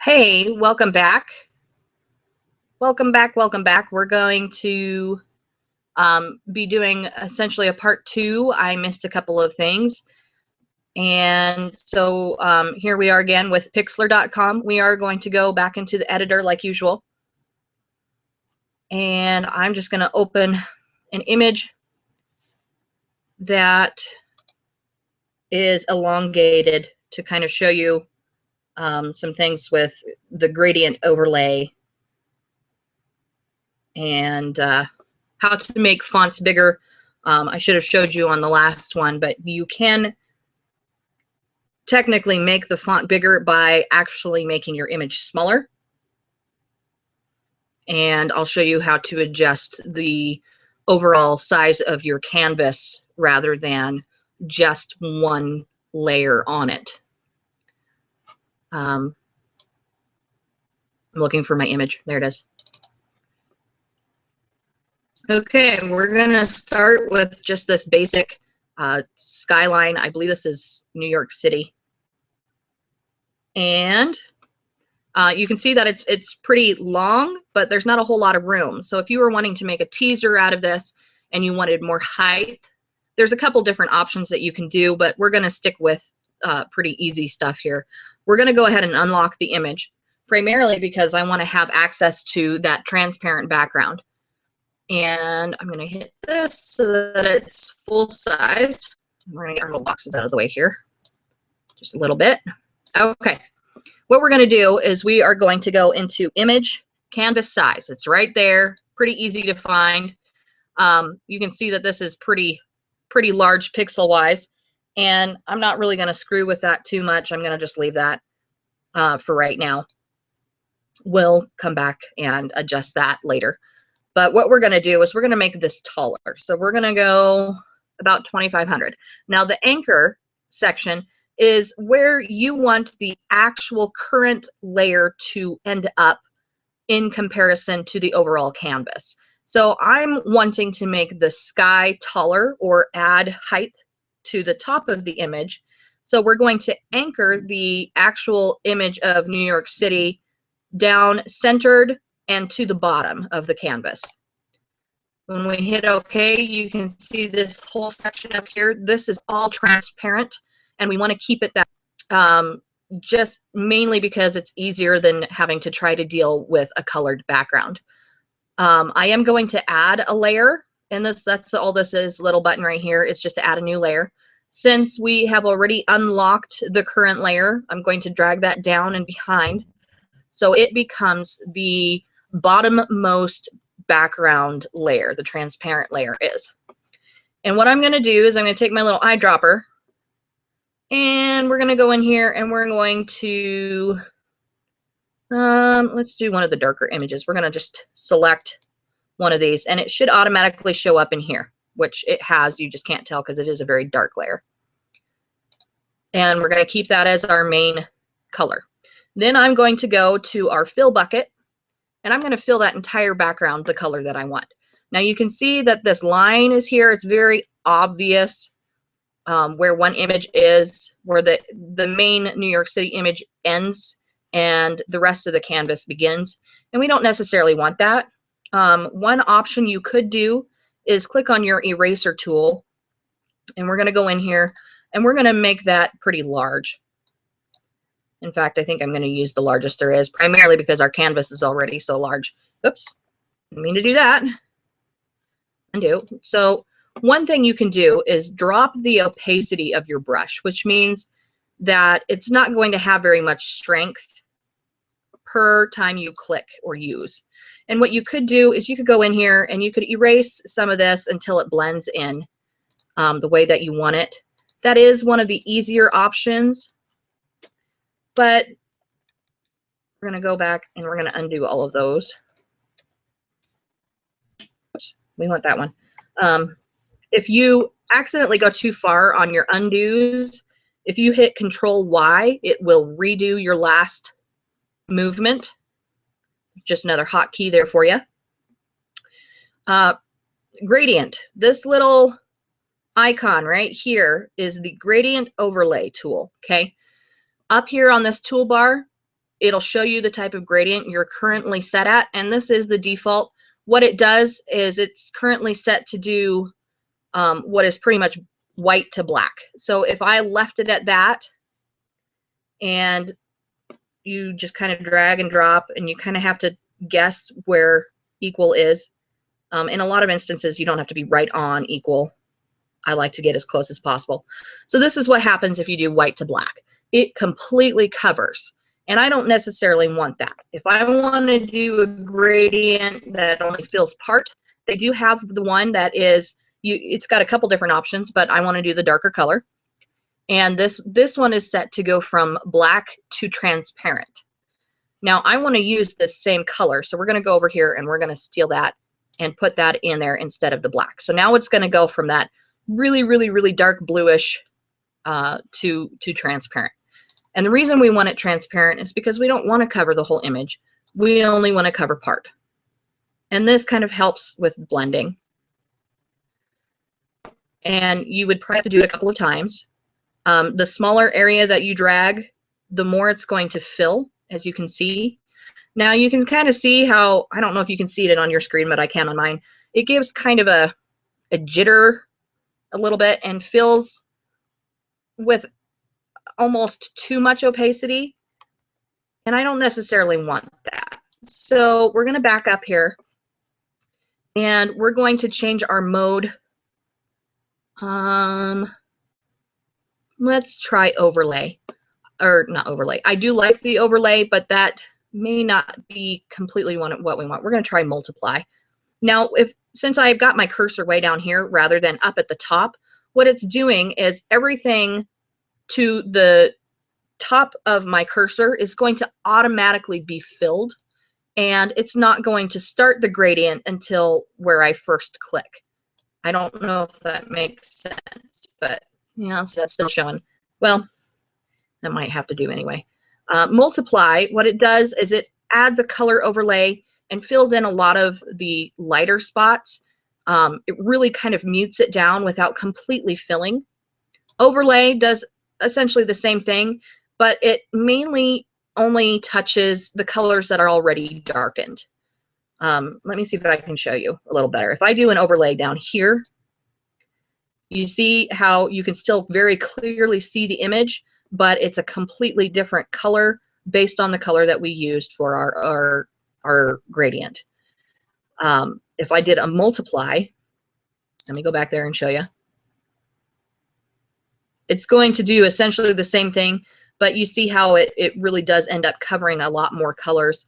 Hey, welcome back. Welcome back, welcome back. We're going to be doing essentially a part two. I missed a couple of things. And so here we are again with Pixlr.com. We are going to go back into the editor like usual. And I'm just going to open an image that is elongated to kind of show you some things with the gradient overlay and how to make fonts bigger. I should have showed you on the last one, but you can technically make the font bigger by actually making your image smaller. And I'll show you how to adjust the overall size of your canvas rather than just one layer on it. I'm looking for my image. There it is. Okay, we're gonna start with just this basic skyline. I believe this is New York City. And you can see that it's pretty long, but there's not a whole lot of room. So if you were wanting to make a teaser out of this and you wanted more height, there's a couple different options that you can do, but we're gonna stick with pretty easy stuff here. We're gonna go ahead and unlock the image, primarily because I wanna have access to that transparent background. And I'm gonna hit this so that it's full sized. We're gonna get our little boxes out of the way here, just a little bit. Okay, what we're gonna do is we are going to go into image, canvas size. It's right there, pretty easy to find. You can see that this is pretty large pixel wise, and I'm not really gonna screw with that too much. I'm gonna just leave that for right now. We'll come back and adjust that later. But what we're going to do is we're going to make this taller. So we're going to go about 2,500. Now the anchor section is where you want the actual current layer to end up in comparison to the overall canvas. So I'm wanting to make the sky taller or add height to the top of the image. So we're going to anchor the actual image of New York City down centered and to the bottom of the canvas. When we hit OK, you can see this whole section up here. This is all transparent, and we want to keep it that just mainly because it's easier than having to try to deal with a colored background. I am going to add a layer, and that's all this is, little button right here. It's just to add a new layer. Since we have already unlocked the current layer, I'm going to drag that down and behind. So it becomes the bottommost background layer, the transparent layer is. And what I'm going to do is I'm going to take my little eyedropper and we're going to go in here and we're going to, let's do one of the darker images. We're going to just select one of these and it should automatically show up in here, which it has. You just can't tell because it is a very dark layer. And we're going to keep that as our main color. Then I'm going to go to our fill bucket and I'm going to fill that entire background the color that I want. Now you can see that this line is here. It's very obvious where one image is, where the main New York City image ends and the rest of the canvas begins. And we don't necessarily want that. One option you could do is click on your eraser tool and we're going to go in here and we're going to make that pretty large. In fact, I think I'm going to use the largest there is, primarily because our canvas is already so large. Oops, didn't mean to do that. Undo. So one thing you can do is drop the opacity of your brush, which means that it's not going to have very much strength per time you click or use. And what you could do is you could go in here and you could erase some of this until it blends in the way that you want it. That is one of the easier options. But we're going to go back and we're going to undo all of those. We want that one. If you accidentally go too far on your undos, if you hit Control Y, it will redo your last movement. Just another hotkey there for you. Gradient. This little icon right here is the gradient overlay tool. Okay. Up here on this toolbar it'll show you the type of gradient you're currently set at, and this is the default. What it does is it's currently set to do what is pretty much white to black. So if I left it at that, and you just kind of drag and drop, and you kind of have to guess where equal is. In a lot of instances, you don't have to be right on equal. I like to get as close as possible. So this is what happens if you do white to black. It completely covers, and I don't necessarily want that. If I want to do a gradient that only fills part, they do have the one that is, it's got a couple different options, but I want to do the darker color. And this one is set to go from black to transparent. Now I want to use this same color, so we're going to go over here and we're going to steal that and put that in there instead of the black. So now it's going to go from that really, really, really dark bluish to transparent. And the reason we want it transparent is because we don't want to cover the whole image. We only want to cover part. And this kind of helps with blending. And you would probably have to do it a couple of times. The smaller area that you drag, the more it's going to fill, as you can see. Now you can kind of see how, I don't know if you can see it on your screen, but I can on mine. It gives kind of a jitter a little bit and fills with almost too much opacity. And I don't necessarily want that. So we're going to back up here and we're going to change our mode. Let's try overlay, or not overlay. I do like the overlay, but that may not be completely what we want. We're going to try multiply. Now, since I've got my cursor way down here rather than up at the top, what it's doing is everything to the top of my cursor is going to automatically be filled, and it's not going to start the gradient until where I first click. I don't know if that makes sense, but yeah, so that's still showing. Well, that might have to do anyway. Multiply, what it does is it adds a color overlay and fills in a lot of the lighter spots. It really kind of mutes it down without completely filling. Overlay does essentially the same thing, but it mainly only touches the colors that are already darkened. Let me see if I can show you a little better. If I do an overlay down here, you see how you can still very clearly see the image, but it's a completely different color based on the color that we used for our gradient. If I did a multiply, let me go back there and show you. It's going to do essentially the same thing, but you see how it really does end up covering a lot more colors.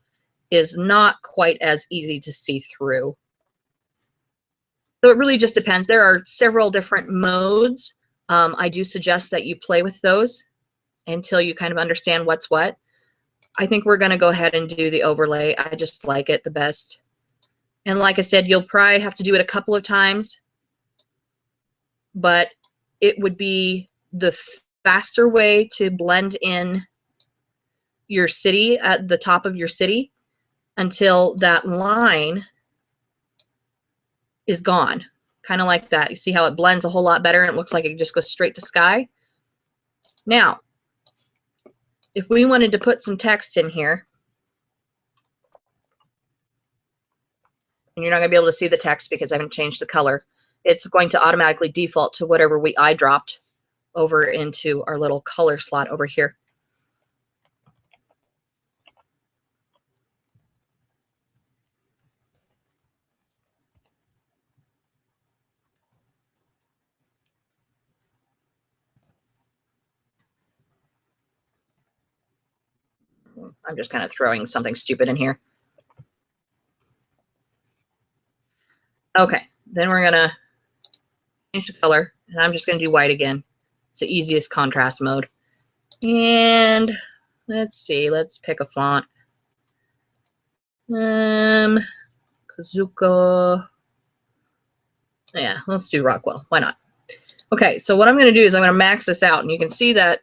Is not quite as easy to see through. So it really just depends. There are several different modes. I do suggest that you play with those until you kind of understand what's what. I think we're going to go ahead and do the overlay. I just like it the best. And like I said, you'll probably have to do it a couple of times, but it would be the faster way to blend in your city at the top of your city until that line is gone. Kind of like that. You see how it blends a whole lot better and it looks like it just goes straight to sky. Now, if we wanted to put some text in here, and you're not going to be able to see the text because I haven't changed the color, it's going to automatically default to whatever we eye dropped over into our little color slot over here. I'm just kind of throwing something stupid in here. Okay, then we're gonna change the color, and I'm just gonna do white again. It's the easiest contrast mode. And let's see, let's pick a font. Kazuko. Yeah, let's do Rockwell. Why not? Okay, so what I'm gonna do is I'm gonna max this out, and you can see that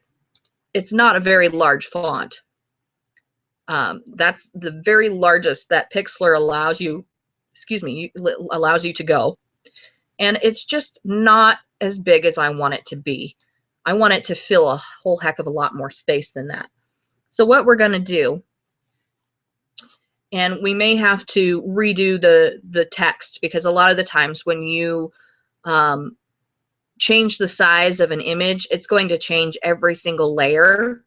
it's not a very large font. That's the very largest that Pixlr allows you, allows you to go. And it's just not as big as I want it to be. I want it to fill a whole heck of a lot more space than that. So what we're going to do And we may have to redo the text, because a lot of the times when you change the size of an image, it's going to change every single layer.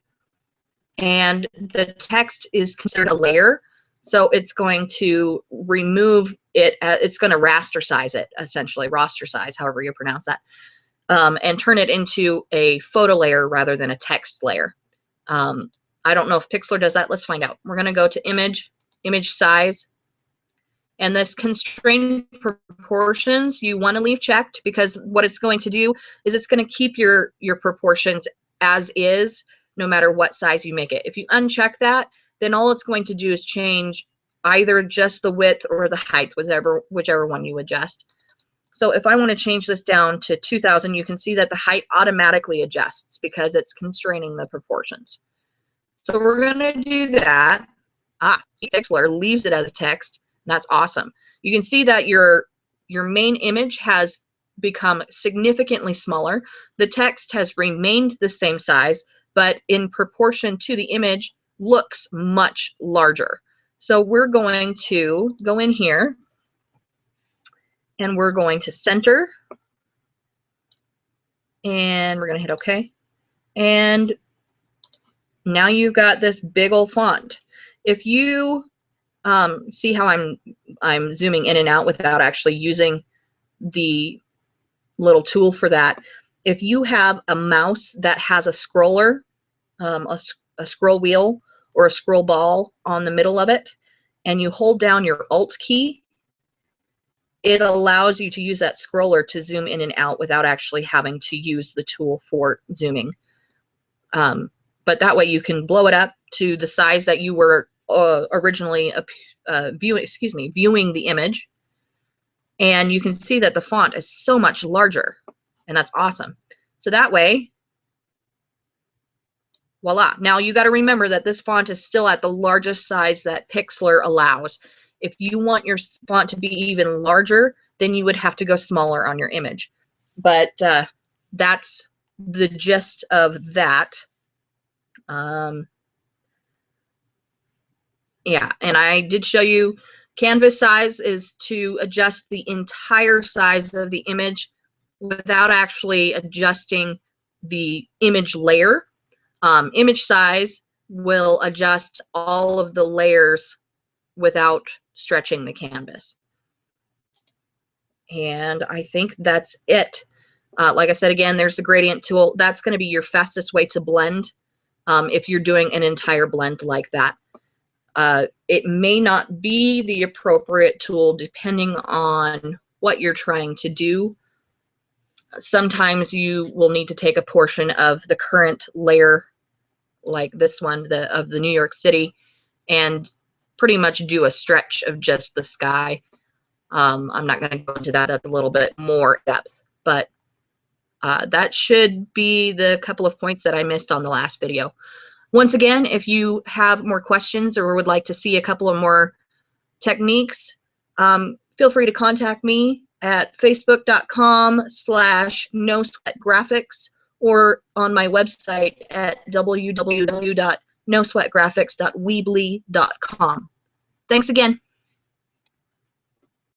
And the text is considered a layer, so it's going to remove it. It's going to raster it, essentially, roster size, however you pronounce that, and turn it into a photo layer rather than a text layer. I don't know if Pixlr does that. Let's find out. We're going to go to image size, and this constrained proportions you want to leave checked, because what it's going to do is it's going to keep your proportions as is, no matter what size you make it. If you uncheck that, then all it's going to do is change either just the width or the height, whichever one you adjust. So if I want to change this down to 2000, you can see that the height automatically adjusts because it's constraining the proportions. So we're going to do that. See, Pixlr leaves it as text. That's awesome. You can see that your main image has become significantly smaller. The text has remained the same size, but in proportion to the image looks much larger. So we're going to go in here and we're going to center, and we're going to hit OK. And now you've got this big old font. If you see how I'm zooming in and out without actually using the little tool for that, if you have a mouse that has a scroller, a scroll wheel or a scroll ball on the middle of it, and you hold down your Alt key, it allows you to use that scroller to zoom in and out without actually having to use the tool for zooming. But that way you can blow it up to the size that you were originally viewing the image, and you can see that the font is so much larger, and that's awesome. So that way, voila. Now you got to remember that this font is still at the largest size that Pixlr allows. If you want your font to be even larger, then you would have to go smaller on your image. But that's the gist of that. Yeah, and I did show you canvas size is to adjust the entire size of the image without actually adjusting the image layer. Image size will adjust all of the layers without stretching the canvas. And I think that's it. Like I said, again, there's the gradient tool. That's going to be your fastest way to blend if you're doing an entire blend like that. It may not be the appropriate tool depending on what you're trying to do. Sometimes you will need to take a portion of the current layer, like this one, of the New York City, and pretty much do a stretch of just the sky. I'm not going to go into that. That's a little bit more depth, but that should be the couple of points that I missed on the last video. Once again, if you have more questions or would like to see a couple of more techniques, feel free to contact me at facebook.com/nosweatgraphics or on my website at www.nosweatgraphics.weebly.com. Thanks again.